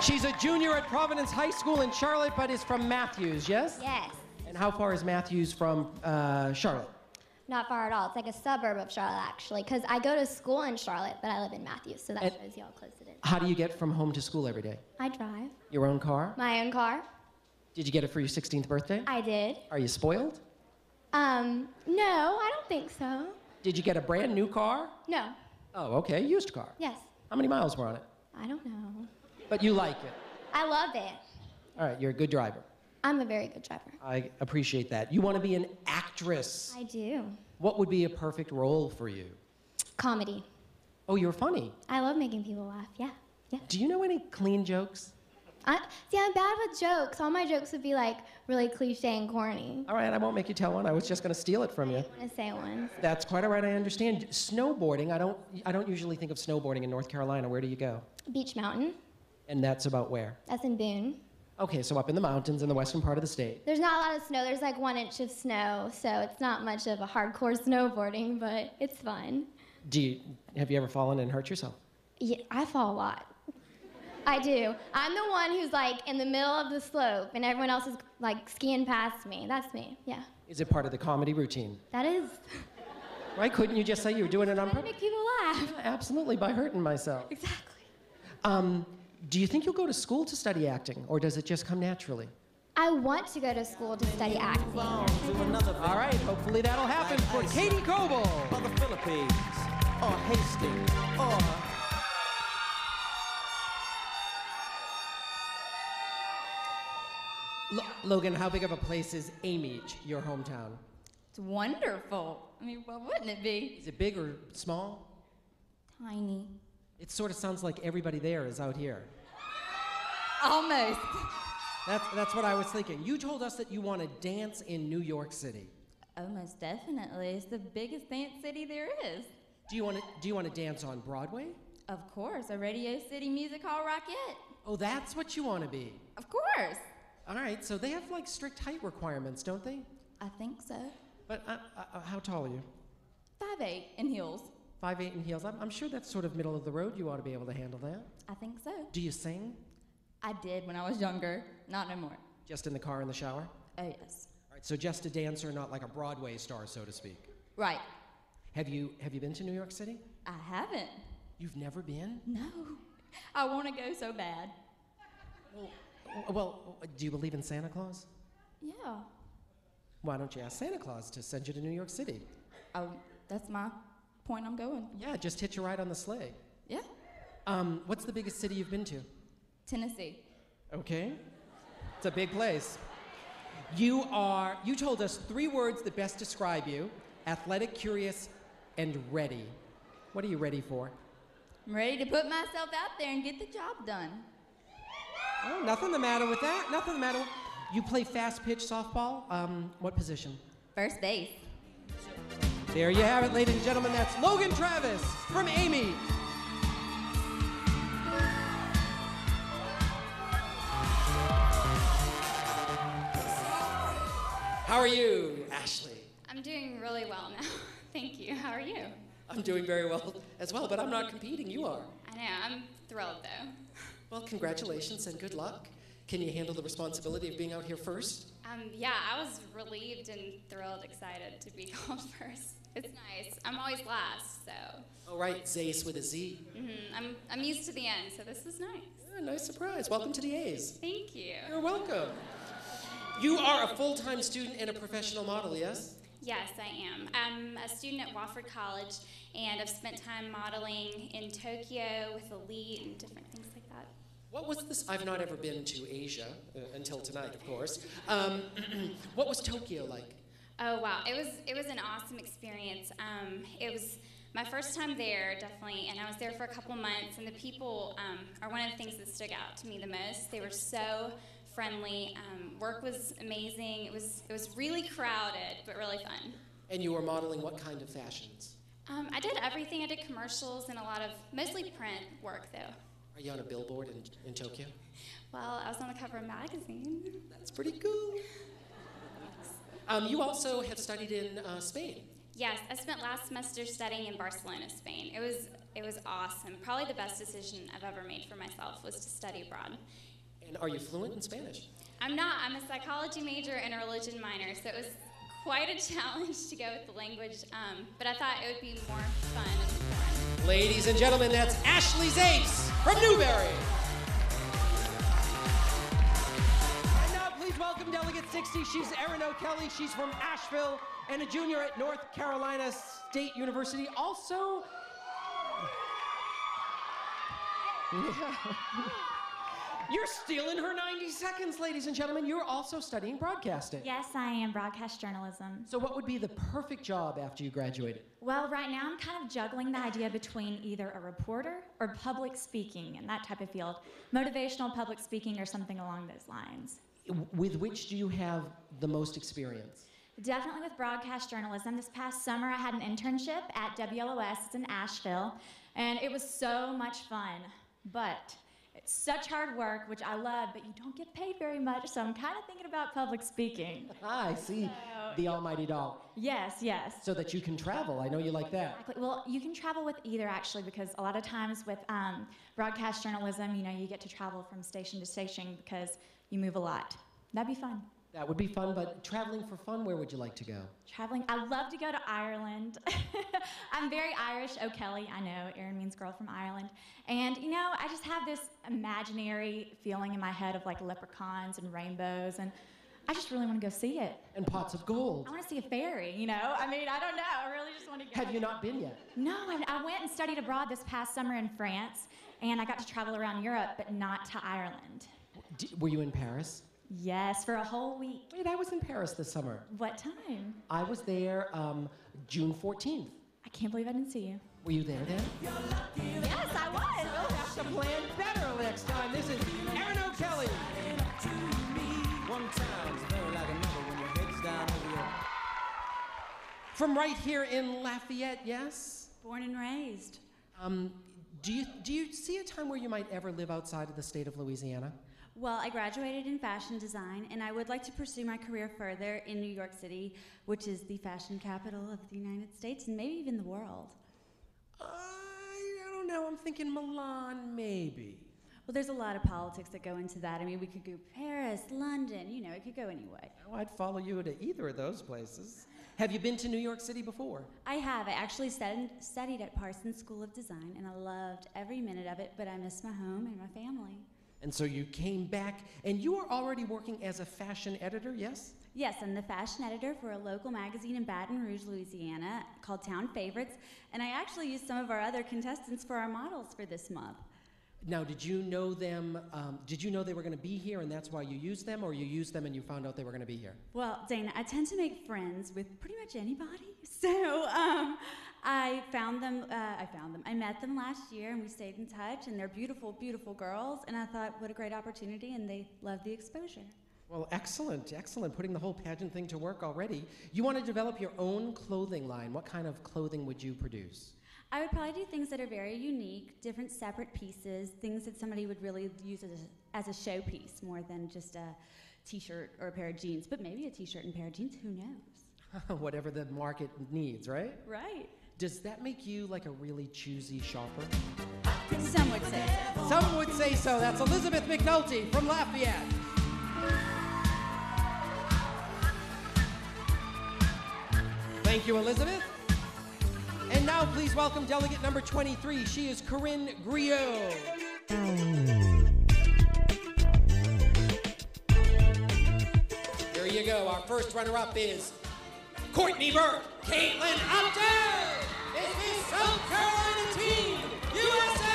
She's a junior at Providence High School in Charlotte, but is from Matthews, yes? Yes. And how far is Matthews from Charlotte? Not far at all. It's like a suburb of Charlotte, actually, because I go to school in Charlotte, but I live in Matthews, so that shows you how close it is. How do you get from home to school every day? I drive. Your own car? My own car. Did you get it for your 16th birthday? I did. Are you spoiled? No, I don't think so. Did you get a brand new car? No. Oh, okay, used car. Yes. How many miles were on it? I don't know. But you like it? I love it. All right, you're a good driver. I'm a very good driver. I appreciate that. You want to be an actress. I do. What would be a perfect role for you? Comedy. Oh, you're funny. I love making people laugh, yeah. Do you know any clean jokes? See, I'm bad with jokes. All my jokes would be like really cliche and corny. All right, I won't make you tell one. I was just going to steal it from you. I want to say one. That's quite all right, I understand. Snowboarding, I don't usually think of snowboarding in North Carolina. Where do you go? Beach Mountain. And that's about where? That's in Boone. Okay, so up in the mountains in the western part of the state. There's not a lot of snow. There's like 1 inch of snow, so it's not much of a hardcore snowboarding, but it's fun. Have you ever fallen and hurt yourself? Yeah, I fall a lot. I do. I'm the one who's like in the middle of the slope and everyone else is like skiing past me. That's me, yeah. Is it part of the comedy routine? That is. Right, couldn't you just say you were doing it on Trying to purpose? make people laugh. Yeah, absolutely, by hurting myself. Exactly. Do you think you'll go to school to study acting, or does it just come naturally? I want to go to school to study acting. All right, hopefully that'll happen for Katie Coble. Or the Philippines, or Hastings, or... Logan, how big of a place is Amite, your hometown? It's wonderful. I mean, what wouldn't it be? Is it big or small? Tiny. It sort of sounds like everybody there is out here. Almost. That's what I was thinking. You told us that you want to dance in New York City. Oh, most definitely. It's the biggest dance city there is. Do you want to dance on Broadway? Of course, a Radio City Music Hall Rockette. Oh, that's what you want to be. Of course. All right, so they have like strict height requirements, don't they? I think so. But how tall are you? 5'8" in heels. 5'8" in heels. I'm sure that's sort of middle of the road. You ought to be able to handle that. I think so. Do you sing? I did when I was younger. Not no more. Just in the car in the shower? Oh, yes. All right, so just a dancer, not like a Broadway star, so to speak. Right. Have you been to New York City? I haven't. You've never been? No. I want to go so bad. Well, do you believe in Santa Claus? Yeah. Why don't you ask Santa Claus to send you to New York City? Oh, that's my point I'm going. Yeah, just hitch a ride on the sleigh. Yeah. What's the biggest city you've been to? Tennessee. Okay. It's a big place. You told us 3 words that best describe you: athletic, curious, and ready. What are you ready for? I'm ready to put myself out there and get the job done. Oh, nothing the matter with that. Nothing the matter with... You play fast-pitch softball? What position? First base. There you have it, ladies and gentlemen. That's Logan Travis from Amy. How are you, Ashley? I'm doing really well now. Thank you. How are you? I'm doing very well as well, but I'm not competing. You are. I know. I'm thrilled, though. Well, congratulations and good luck. Can you handle the responsibility of being out here first? Yeah, I was relieved and thrilled, excited to be called first. It's nice. I'm always last, so. Oh, right, ZAIS with a Z. I'm used to the end, so this is nice. Yeah, nice surprise. Welcome to the A's. Thank you. You're welcome. You are a full-time student and a professional model, yes? Yes, I am. I'm a student at Wofford College, and I've spent time modeling in Tokyo with Elite and different things like that. What was this? I've not ever been to Asia until tonight, of course. What was Tokyo like? Oh wow, it was an awesome experience. It was my first time there, definitely, and I was there for a couple months. And the people are one of the things that stuck out to me the most. They were so friendly. Work was amazing. It was really crowded, but really fun. And you were modeling what kind of fashions? I did everything. I did commercials and a lot of mostly print work though. Are you on a billboard in Tokyo? Well, I was on the cover of a magazine. That's pretty cool. You also have studied in Spain. Yes, I spent last semester studying in Barcelona, Spain. It was was awesome. Probably the best decision I've ever made for myself was to study abroad. And are you fluent in Spanish? I'm not. I'm a psychology major and a religion minor, so it was quite a challenge to go with the language, but I thought it would be more fun and foreign. Ladies and gentlemen, that's Ashley ZAIS from Newberry. And now please welcome Delegate 60. She's Erin O'Kelly. She's from Asheville and a junior at North Carolina State University. Also, you're stealing her 90 seconds, ladies and gentlemen. You're also studying broadcasting. Yes, I am. Broadcast journalism. So what would be the perfect job after you graduated? Well, right now I'm kind of juggling the idea between either a reporter or public speaking and that type of field. Motivational public speaking or something along those lines. With which do you have the most experience? Definitely with broadcast journalism. This past summer I had an internship at WLOS. It's in Asheville, and it was so much fun. But it's such hard work, which I love, but you don't get paid very much, so I'm kind of thinking about public speaking. Ah, I see. The almighty dollar. Yes, yes. So that you can travel. I know you like that. Exactly. Well, you can travel with either, actually, because a lot of times with broadcast journalism, you know, you get to travel from station to station because you move a lot. That'd be fun. That would be fun, but traveling for fun, where would you like to go? Traveling, I'd love to go to Ireland. I'm very Irish, O'Kelly, I know, Erin means girl from Ireland. And, you know, I just have this imaginary feeling in my head of like leprechauns and rainbows, and I just really want to go see it. And pots of gold. I want to see a fairy, you know? I mean, I don't know, I really just want to go. Have you not been yet? No, I went and studied abroad this past summer in France, and I got to travel around Europe, but not to Ireland. Were you in Paris? Yes, for a whole week. Wait, I was in Paris this summer. What time? I was there June 14th. I can't believe I didn't see you. Were you there then? Yes, I was. We'll have to plan better next time. This is Erin O'Kelly. One time's very like another when your head's down over your... From right here in Lafayette, yes? Born and raised. Do you see a time where you might ever live outside of the state of Louisiana? Well, I graduated in fashion design, and I would like to pursue my career further in New York City, which is the fashion capital of the United States and maybe even the world. I don't know. I'm thinking Milan, maybe. Well, there's a lot of politics that go into that. I mean, we could go Paris, London, you know, it could go anyway. Oh, I'd follow you to either of those places. Have you been to New York City before? I have. I actually studied at Parsons School of Design, and I loved every minute of it, but I miss my home and my family. And so you came back, and you were already working as a fashion editor, yes? Yes, I'm the fashion editor for a local magazine in Baton Rouge, Louisiana, called Town Favorites, and I actually used some of our other contestants for our models for this month. Now, did you know them, did you know they were going to be here, and that's why you used them, or you used them and you found out they were going to be here? Well, Dana, I tend to make friends with pretty much anybody, so I found them, I met them last year, and we stayed in touch, and they're beautiful, beautiful girls, and I thought, what a great opportunity, and they loved the exposure. Well, excellent, excellent. Putting the whole pageant thing to work already. You want to develop your own clothing line. What kind of clothing would you produce? I would probably do things that are very unique, different separate pieces, things that somebody would really use as a showpiece more than just a t-shirt or a pair of jeans, but maybe a t-shirt and a pair of jeans, who knows? Whatever the market needs, right? Right. Does that make you like a really choosy shopper? Some would say so. Some would say so. That's Elizabeth McNulty from Lafayette. Thank you, Elizabeth. And now please welcome delegate number 23. She is Corinne Griot. Here you go. Our first runner-up is Courtney Burke, Caitlin Upton. This is South Carolina Team USA.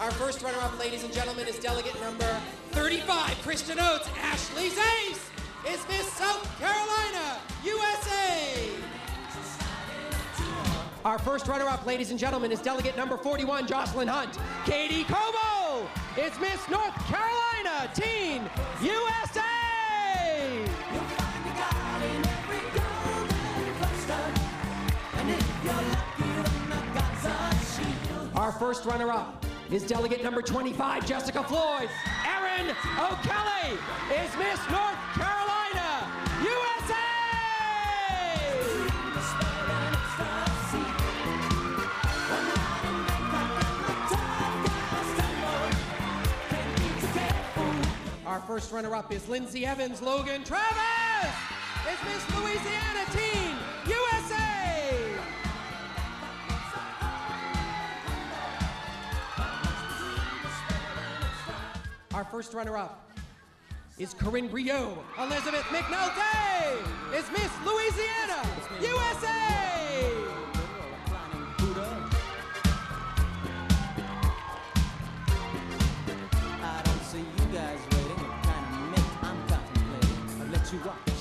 Our first runner-up, ladies and gentlemen, is delegate number 35, KRISTIN Oates. Ashley ZAIS is Miss South Carolina, USA. Our first runner-up, ladies and gentlemen, is delegate number 41, JOCELYN Hunt. Katie COBLE is Miss North Carolina, Teen USA. Our first runner-up is delegate number 25, Jessica FLOYD. ERIN Erin O'Kelly is Miss North Carolina, USA! Our first runner-up is Lindsay Evans Logan Travis is Miss Louisiana Teen, USA! Our first runner-up is Corinne Brio. Elizabeth McNulty is Miss Louisiana, USA! I don't see you guys waiting. What kind of mate I'm contemplating? I'll let you rock.